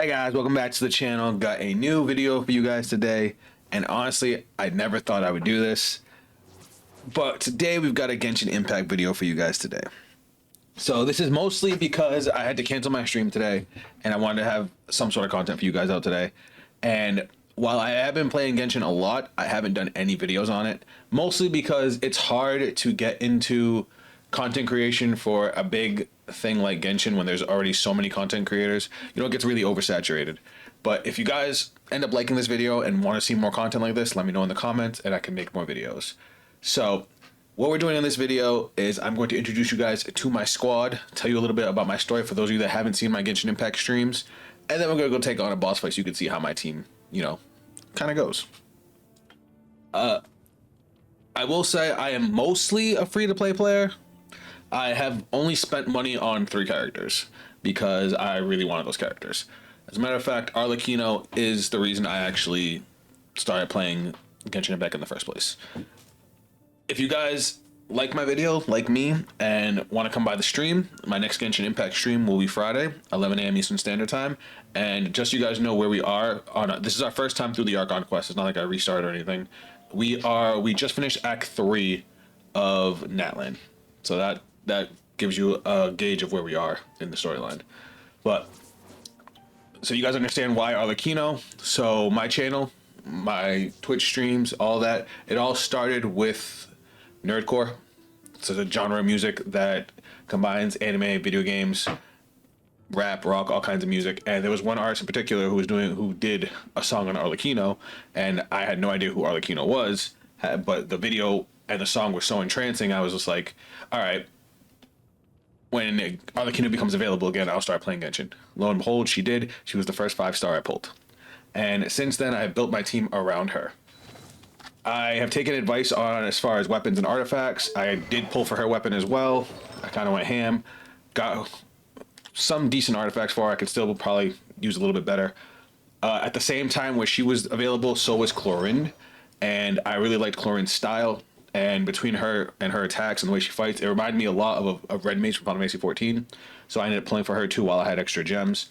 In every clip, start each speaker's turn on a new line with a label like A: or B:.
A: Hey guys, welcome back to the channel. Got a new video for you guys today, and honestly, I never thought I would do this, but today we've got a Genshin Impact video for you guys today. So this is mostly because I had to cancel my stream today, and I wanted to have some sort of content for you guys out today. And while I have been playing Genshin a lot, I haven't done any videos on it, mostly because it's hard to get into content creation for a big thing like Genshin when there's already so many content creators. You know, it gets really oversaturated. But if you guys end up liking this video and want to see more content like this, let me know in the comments and I can make more videos. So what we're doing in this video is I'm going to introduce you guys to my squad, tell you a little bit about my story for those of you that haven't seen my Genshin Impact streams, and then we're going to go take on a boss fight so you can see how my team, you know, kind of goes. I will say I am mostly a free-to-play player. I have only spent money on 3 characters because I really wanted those characters. As a matter of fact, Arlecchino is the reason I actually started playing Genshin Impact in the first place. If you guys like my video, like me, and want to come by the stream, my next Genshin Impact stream will be Friday, 11 a.m. Eastern Standard Time. And just so you guys know where we are on this is our first time through the Archon quest. It's not like I restarted or anything. We just finished Act 3 of Natlan. So that gives you a gauge of where we are in the storyline. But so you guys understand why Arlecchino. So my channel, my Twitch streams, all that, it all started with nerdcore. So the genre of music that combines anime, video games, rap, rock, all kinds of music. And there was one artist in particular who did a song on Arlecchino, and I had no idea who Arlecchino was, but the video and the song were so entrancing, I was just like, all right, when Arlecchino becomes available again, I'll start playing Genshin. Lo and behold, she did. She was the first 5-star I pulled. And since then, I have built my team around her. I have taken advice on as far as weapons and artifacts. I did pull for her weapon as well. I kind of went ham. Got some decent artifacts for her. I could still probably use a little bit better. At the same time where she was available, so was Chlorinde. And I really liked Chlorine's style. And between her and her attacks and the way she fights, it reminded me a lot of Red Mage from Final Fantasy 14. So I ended up playing for her too while I had extra gems.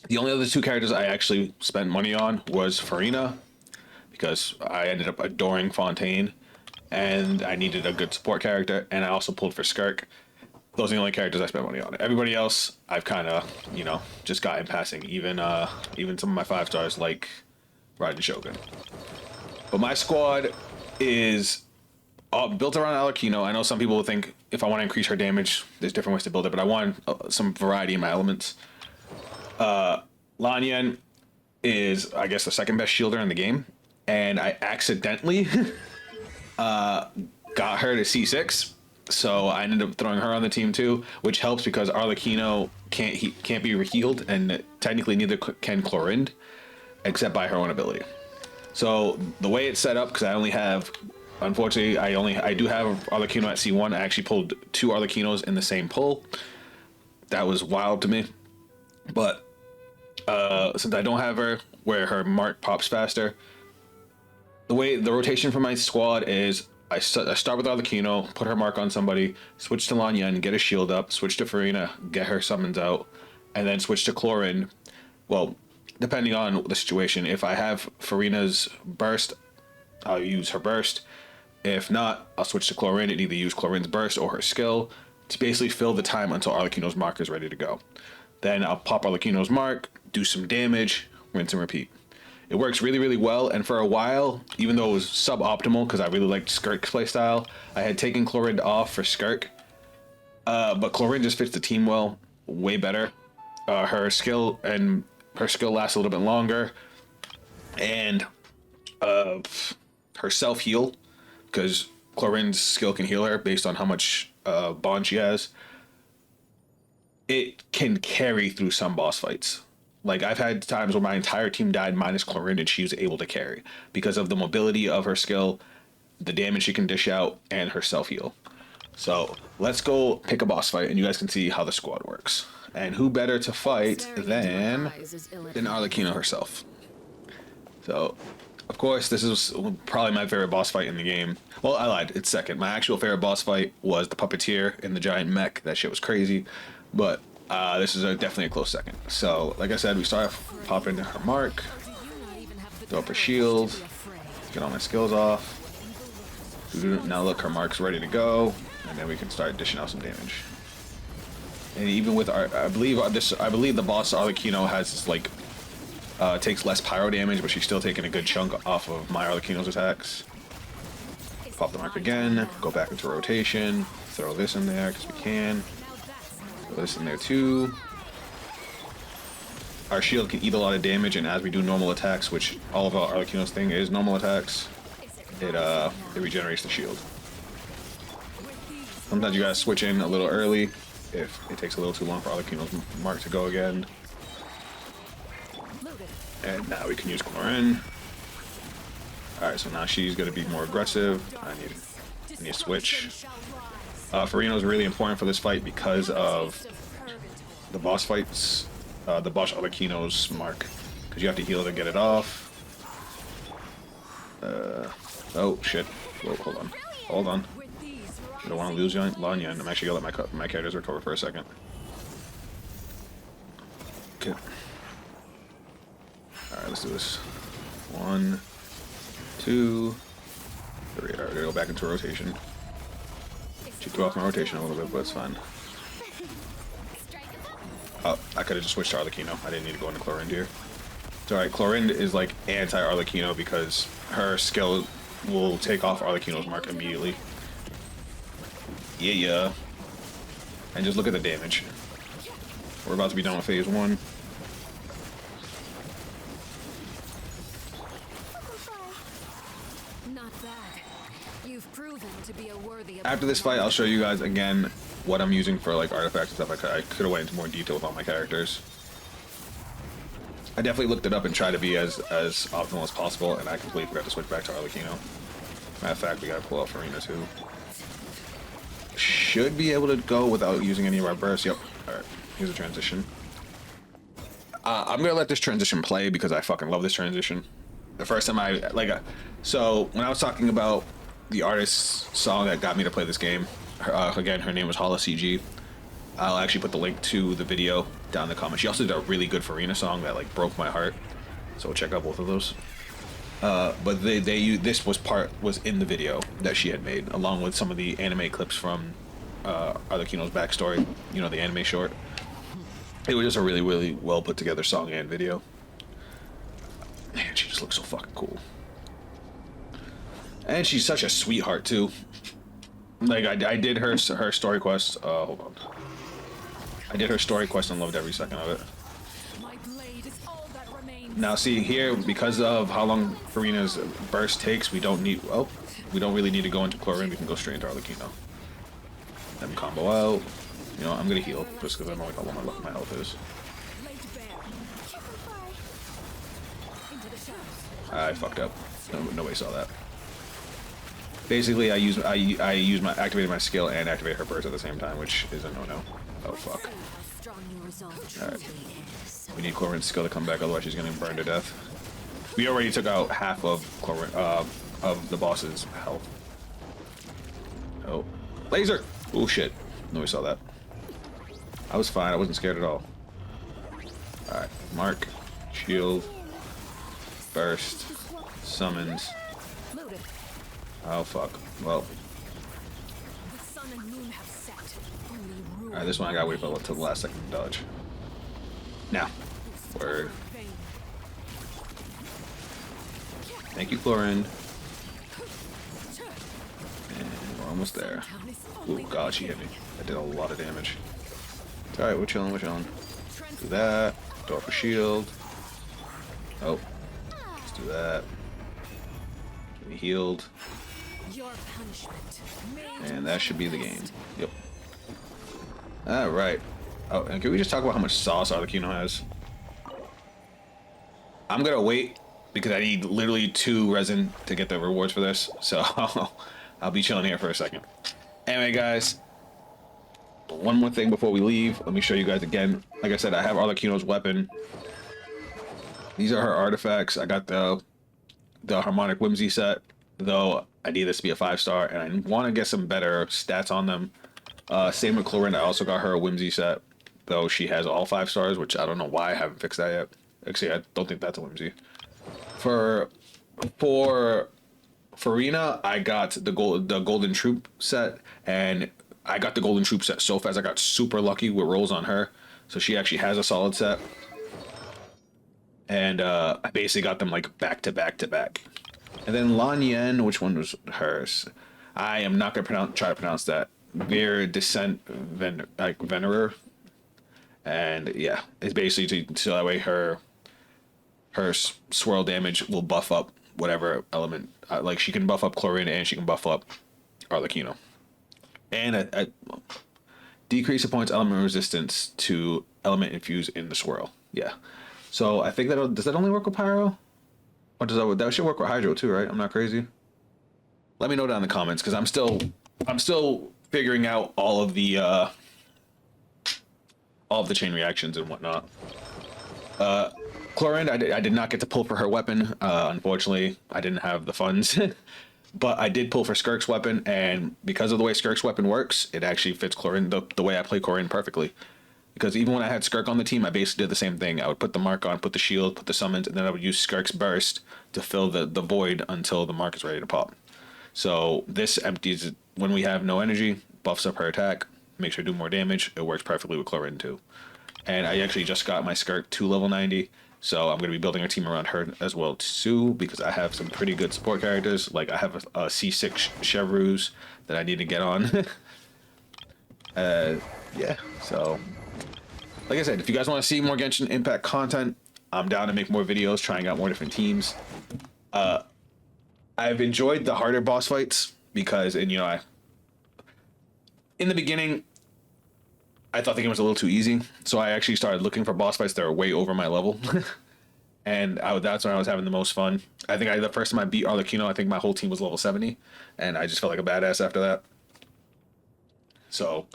A: The only other 2 characters I actually spent money on was Furina, because I ended up adoring Fontaine, and I needed a good support character, and I also pulled for Skirk. Those are the only characters I spent money on. Everybody else, I've kind of, you know, just got in passing. Even some of my 5-stars like Raiden Shogun. But my squad is built around Arlecchino. I know some people will think if I want to increase her damage, there's different ways to build it, but I want some variety in my elements. Lanyan is, I guess, the second best shielder in the game, and I accidentally got her to C6, so I ended up throwing her on the team too, which helps because Arlecchino can't be healed, and technically neither can Chlorinde, except by her own ability. So the way it's set up, because I only have, unfortunately, I do have Arlecchino at C1. I actually pulled 2 Arlecchinos in the same pull. That was wild to me. But since I don't have her where her mark pops faster, the rotation for my squad is I start with Arlecchino, put her mark on somebody, switch to Lanyan, get a shield up, switch to Furina, get her summons out, and then switch to Chlorinde. Well, depending on the situation, if I have Furina's burst, I'll use her burst. If not, I'll switch to Chlorinde and either use Chlorine's burst or her skill to basically fill the time until Arlecchino's mark is ready to go. Then I'll pop Arlecchino's mark, do some damage, rinse and repeat. It works really, really well, and for a while, even though it was suboptimal because I really liked Skirk's playstyle, I had taken Chlorinde off for Skirk. But Chlorinde just fits the team well, way better. Her skill lasts a little bit longer, and her self-heal, because Chlorine's skill can heal her based on how much bond she has. It can carry through some boss fights. Like, I've had times where my entire team died minus Chlorinde, and she was able to carry because of the mobility of her skill, the damage she can dish out, and her self-heal. So let's go pick a boss fight, and you guys can see how the squad works. And who better to fight than Arlecchino herself. So, of course, this is probably my favorite boss fight in the game. Well, I lied. It's second. My actual favorite boss fight was the Puppeteer in the giant mech. That shit was crazy. But This is definitely a close second. So, like I said, we start off popping her mark, throw up her shield, get all my skills off. Now look, her mark's ready to go, and then we can start dishing out some damage. And even with our, I believe the boss Arlecchino has this, like, takes less pyro damage, but she's still taking a good chunk off of my Arlecchino's attacks. Pop the mark again, go back into rotation, throw this in there because we can. Throw this in there too. Our shield can eat a lot of damage, and as we do normal attacks, which all of our Arlecchino's thing is normal attacks, it regenerates the shield. Sometimes you gotta switch in a little early if it takes a little too long for Arlecchino's mark to go again. And now we can use Chlorine. Alright, so now she's gonna be more aggressive. I need to switch. Furino's really important for this fight because of the boss fights. The boss Arlecchino's mark. Because you have to heal to get it off. Oh shit. Whoa, hold on. Hold on. I don't want to lose Lanya, and I'm actually gonna let my characters recover for a second. Okay. Alright, let's do this. 1, 2, 3. Alright, go back into rotation. She threw off my rotation a little bit, but it's fine. Oh, I could have just switched to Arlecchino. I didn't need to go into Chlorinde here. It's alright, Chlorinde is like anti-Arlecchino because her skill will take off Arlecchino's mark immediately. Yeah. And just look at the damage. We're about to be done with phase 1. After this fight, I'll show you guys again what I'm using for like artifacts and stuff. I could have went into more detail with all my characters. I definitely looked it up and tried to be as optimal as possible, and I completely forgot to switch back to Arlecchino. Matter of fact, we gotta pull out Furina too. Should be able to go without using any of our bursts. Yep. Alright, here's a transition. I'm gonna let this transition play because I fucking love this transition. The first time so when I was talking about the artist's song that got me to play this game, again, her name was Hala CG. I'll actually put the link to the video down in the comments. She also did a really good Furina song that like broke my heart, so check out both of those. But this was in the video that she had made, along with some of the anime clips from Arlecchino's backstory. You know, the anime short. It was just a really, really well put together song and video. Man, she just looks so fucking cool. And she's such a sweetheart too. Like I did her story quest. Hold on. I did her story quest and loved every second of it. Now see here, because of how long Furina's burst takes, we don't really need to go into Chlorine. We can go straight into Arlecchino. Then combo out. You know, I'm gonna heal just because I know how low my health is. I fucked up. Nobody saw that. Basically, I activated my skill and activated her burst at the same time, which is a no-no. Oh fuck. Alright. We need Chlorine's skill to come back, otherwise she's gonna burn to death. We already took out half of the boss's health. Oh. Laser! Oh shit. Nobody saw that. I was fine, I wasn't scared at all. Alright. Mark. Shield. Burst. Summons. Oh fuck. Well. Alright, this one I gotta wait till the last second to dodge. Now. Word. Thank you, Chlorine. And we're almost there. Oh god, she hit me. I did a lot of damage. It's alright, we're chilling. Do that. Throw up a shield. Oh. Let's do that. Get me healed. And that should be the game. Yep. Alright. Oh, and can we just talk about how much sauce Arlecchino has? I'm gonna wait because I need literally 2 resin to get the rewards for this. So I'll be chilling here for a second. Anyway, guys. One more thing before we leave. Let me show you guys again. Like I said, I have Arlecchino's weapon. These are her artifacts. I got the Harmonic Whimsy set, though I need this to be a 5-star, and I want to get some better stats on them. Same with Chlorine, I also got her a Whimsy set. though she has all 5 stars, which I don't know why I haven't fixed that yet. Actually, I don't think that's a whimsy. For Farina, I got the golden troop set, and I got the golden troop set so fast. I got super lucky with rolls on her, so she actually has a solid set. And I basically got them like back to back to back. And then Lan Yen, which one was hers? I am not gonna try to pronounce that. Veer Descent Venerer, and yeah, it's basically so that way her swirl damage will buff up whatever element. Like she can buff up Chlorine and she can buff up Arlecchino, and a decrease the points element resistance to element infused in the swirl. Yeah, so I think does that only work with Pyro, or does that should work with Hydro too, right? I'm not crazy. Let me know down in the comments because I'm still figuring out all of the chain reactions and whatnot. Chlorine, I did not get to pull for her weapon. Unfortunately, I didn't have the funds. But I did pull for Skirk's weapon, and because of the way Skirk's weapon works, it actually fits Chlorine the way I play Chlorine perfectly. Because even when I had Skirk on the team, I basically did the same thing. I would put the mark on, put the shield, put the summons, and then I would use Skirk's burst to fill the void until the mark is ready to pop. So this empties when we have no energy, buffs up her attack, makes her do more damage. It works perfectly with Chlorine too. And I actually just got my Skirk to level 90, so I'm going to be building a team around her as well too, because I have some pretty good support characters. Like I have a C6 Chevreuse that I need to get on. Yeah, so like I said, if you guys want to see more Genshin Impact content, I'm down to make more videos, trying out more different teams. I've enjoyed the harder boss fights because, and you know, in the beginning, I thought the game was a little too easy, so I actually started looking for boss fights that are way over my level, and that's when I was having the most fun. I think the first time I beat Arlecchino, I think my whole team was level 70, and I just felt like a badass after that. So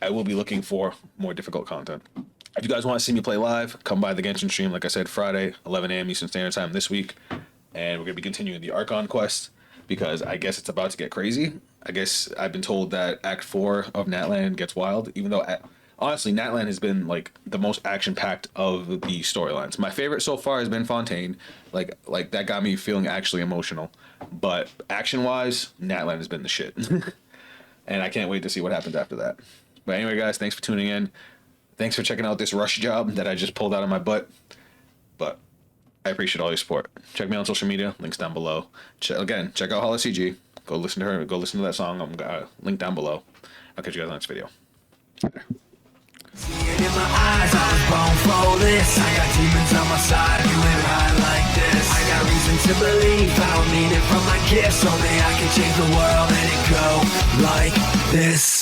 A: I will be looking for more difficult content. If you guys want to see me play live, come by the Genshin stream, like I said, Friday, 11 a.m. Eastern Standard Time this week. And we're going to be continuing the Archon quest because I guess it's about to get crazy. I guess I've been told that Act 4 of Natlan gets wild, even though, honestly, Natlan has been, like, the most action-packed of the storylines. My favorite so far has been Fontaine. Like that got me feeling actually emotional. But action-wise, Natlan has been the shit. And I can't wait to see what happens after that. But anyway, guys, thanks for tuning in. Thanks for checking out this rush job that I just pulled out of my butt. But I appreciate all your support. Check me out on social media. Links down below. Again, check out Holla CG. Go listen to her. Go listen to that song. I'm gonna link down below. I'll catch you guys in the next video. Later.
B: In my eyes, I was born for this. I got demons on my side, you ain't right like this. I got reason to believe I don't need it from my gifts. Only I can change the world and it go like this.